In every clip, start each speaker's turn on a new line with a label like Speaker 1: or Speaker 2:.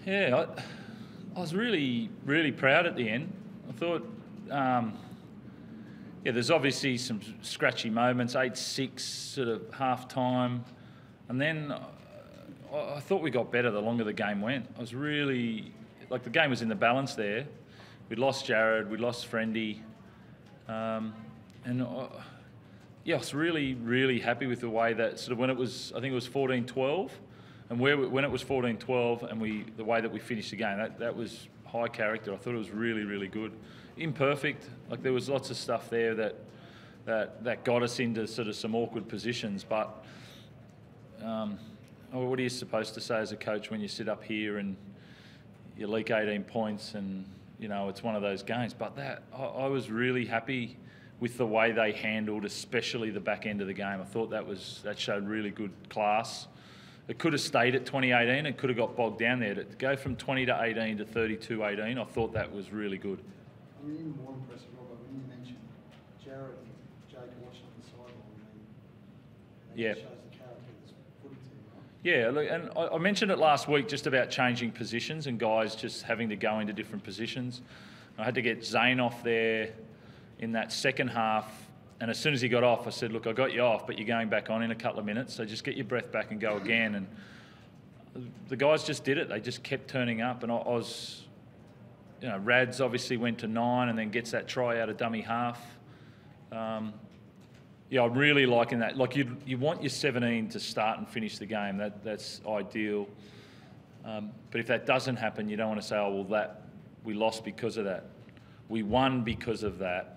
Speaker 1: Yeah, I was really, really proud at the end. I thought, there's obviously some scratchy moments, 8-6 sort of half-time. And then I thought we got better the longer the game went. I was really, the game was in the balance there. We'd lost Jared, we'd lost Friendy. I was really, really happy with the way that sort of when it was, I think it was 14-12, and when it was 14-12 and the way that we finished the game, that was high character. I thought it was really, really good. Imperfect, there was lots of stuff there that got us into sort of some awkward positions, but what are you supposed to say as a coach when you sit up here and you leak 18 points and, it's one of those games? But I was really happy with the way they handled, especially the back end of the game. I thought that showed really good class. It could have stayed at 20-18. It could have got bogged down there. To go from 20-18 to 32-18, I thought that was really good.
Speaker 2: I'm even more impressed, Robert, when you mentioned Jared and Jake watching on the sideline.
Speaker 1: Yeah.
Speaker 2: Shows the character of this footy team, right?
Speaker 1: Yeah, look, and I mentioned it last week just about changing positions and guys just having to go into different positions. I had to get Zane off there in that second half, and as soon as he got off, I said, look, I got you off, but you're going back on in a couple of minutes, so just get your breath back and go again. And the guys just did it. They just kept turning up, and I was, Rads obviously went to 9 and then gets that try out of dummy half. I'm really liking that. You want your 17 to start and finish the game. That's ideal. But if that doesn't happen, you don't want to say, we lost because of that. We won because of that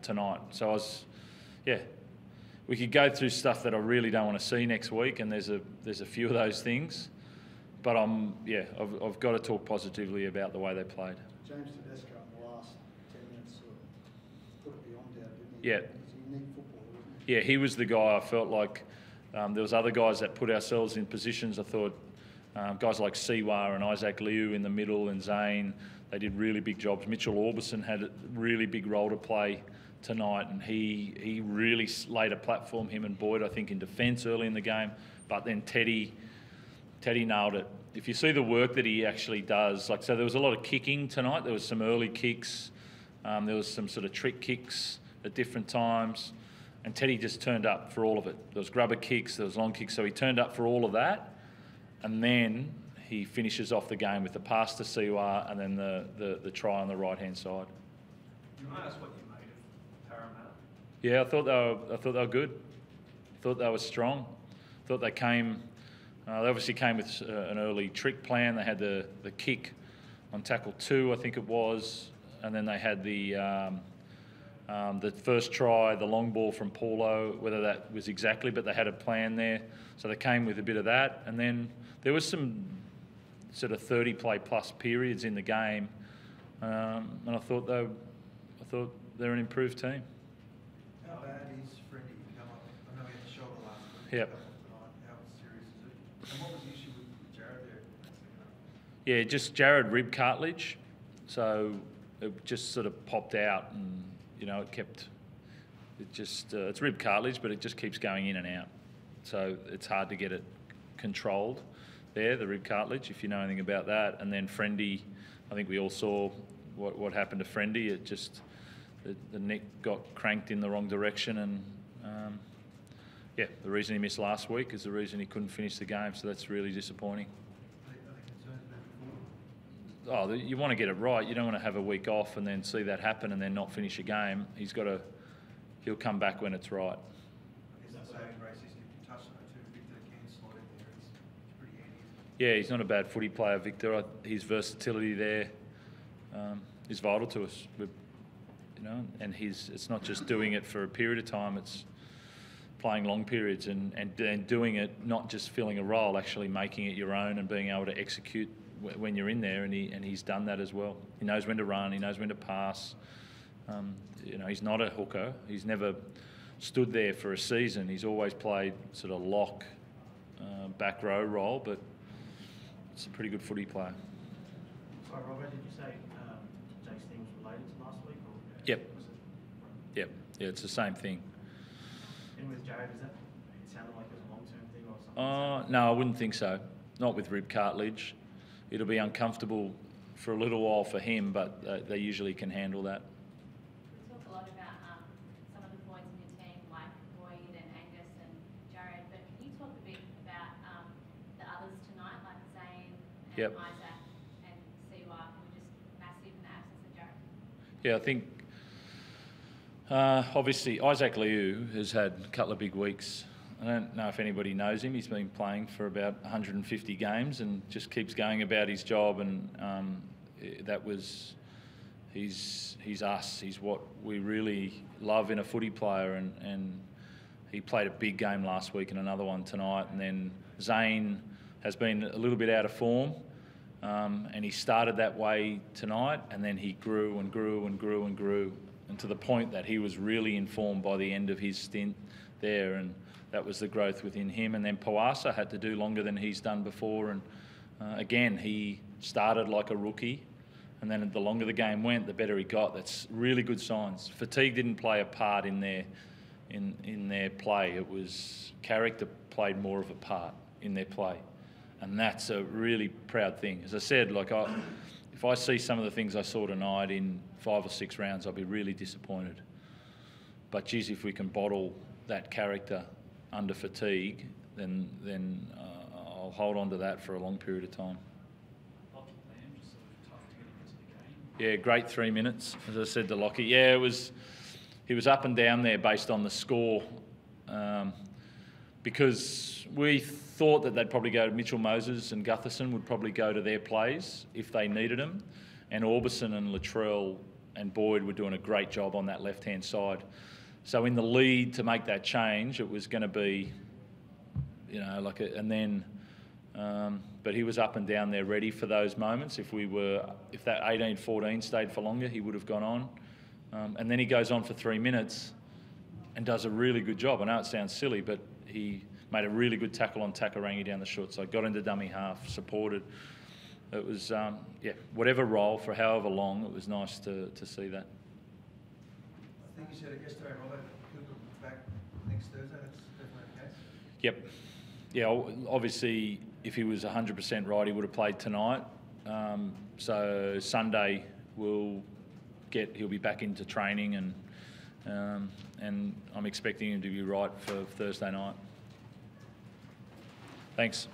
Speaker 1: tonight. So we could go through stuff that I really don't want to see next week, and there's a few of those things. But I've got to talk positively about the way they played.
Speaker 2: James Tedesco in the last 10 minutes sort of put it beyond doubt, didn't he?
Speaker 1: Yeah.
Speaker 2: He's a unique footballer, isn't he?
Speaker 1: Yeah, he was the guy. I felt like there was other guys that put ourselves in positions. I thought guys like Siwa and Isaac Liu in the middle and Zane, they did really big jobs. Mitchell Orbison had a really big role to play tonight, and he really laid a platform, him and Boyd, I think, in defence early in the game. But then Teddy nailed it. If you see the work that he actually does, so there was a lot of kicking tonight. There was some early kicks. There was some sort of trick kicks at different times. And Teddy just turned up for all of it. There was grubber kicks, there was long kicks. So he turned up for all of that. And then he finishes off the game with the pass to Siwa and then the try on the right-hand side.
Speaker 3: Can I ask what you made of Parramatta?
Speaker 1: Yeah, I thought they were good. I thought they were strong. I thought they came... they obviously came with an early trick plan. They had the kick on tackle 2, I think it was, and then they had the first try, the long ball from Paulo, whether that was exactly, but they had a plan there. So they came with a bit of that, and then there was some sort of 30-play-plus periods in the game, and I thought they're an improved team.
Speaker 4: How bad is Friendy to come up? I know he had a shoulder last week.
Speaker 1: Yep.
Speaker 4: How serious is it? And what was the issue with Jared there?
Speaker 1: Yeah, just Jared rib cartilage, so it just sort of popped out, and it's rib cartilage, but it just keeps going in and out, so it's hard to get it controlled there, the rib cartilage, if you know anything about that. And then Friendy, I think we all saw what happened to Friendy. It just the neck got cranked in the wrong direction, and the reason he missed last week is the reason he couldn't finish the game, so that's really disappointing. Oh, you want to get it right. You don't want to have a week off and then see that happen and then not finish a game. He'll come back when it's right.
Speaker 4: Is that saving grace? You touched on it too. Victor can slot in there. It's pretty handy.
Speaker 1: Yeah, he's not a bad footy player, Victor. His versatility there is vital to us. And it's not just doing it for a period of time. It's playing long periods and doing it, not just filling a role, actually making it your own and being able to execute when you're in there, and he's done that as well. He knows when to run, he knows when to pass. He's not a hooker. He's never stood there for a season. He's always played sort of lock, back row role, but it's a pretty good footy player.
Speaker 5: Sorry, Robert, did you say Jake's thing was related to last week? Or
Speaker 1: Yep. Yep. Yeah, it's the same thing.
Speaker 5: And with Jared, it sounded like it was a long-term thing or something?
Speaker 1: No, I wouldn't think so. Not with rib cartilage. it'll be uncomfortable for a little while for him, but they usually can handle that.
Speaker 6: We talk a lot about some of the boys in your team, like Boyd and Angus and Jared, but can you talk a bit about the others tonight, like Zane and
Speaker 1: Yep.
Speaker 6: Isaac and Siwa, who were just massive in the absence of Jared?
Speaker 1: Yeah, I think obviously Isaac Liu has had a couple of big weeks. I don't know if anybody knows him. He's been playing for about 150 games and just keeps going about his job. And he's us. He's what we really love in a footy player. And he played a big game last week and another one tonight. And then Zane has been a little bit out of form. And he started that way tonight, and then he grew and grew and grew and grew, and to the point that he was really informed by the end of his stint there, and that was the growth within him. And then Powasa had to do longer than he's done before, and again, he started like a rookie, and then the longer the game went, the better he got. That's really good signs. Fatigue didn't play a part in their play. It was character played more of a part in their play. And that's a really proud thing. As I said, if I see some of the things I saw tonight in 5 or 6 rounds, I'll be really disappointed. But geez, if we can bottle that character under fatigue, then I'll hold on to that for a long period of time. Yeah, great 3 minutes, as I said to Lockie. Yeah, he was up and down there based on the score, because we thought that they'd probably go to Mitchell Moses and Gutherson would probably go to their plays if they needed them, and Orbison and Latrell and Boyd were doing a great job on that left-hand side. So in the lead to make that change, it was going to be, but he was up and down there ready for those moments. If that 18-14 stayed for longer, he would have gone on. And then he goes on for 3 minutes and does a really good job. I know it sounds silly, but he made a really good tackle on Takarangi down the short side, got into dummy half, supported. It was, whatever role for however long, it was nice to see that.
Speaker 4: I think you said it yesterday, Robert, Cooper back next Thursday. That's definitely the case.
Speaker 1: Yep. Yeah, obviously, if he was 100% right, he would have played tonight. So Sunday he'll be back into training, and I'm expecting him to be right for Thursday night. Thanks.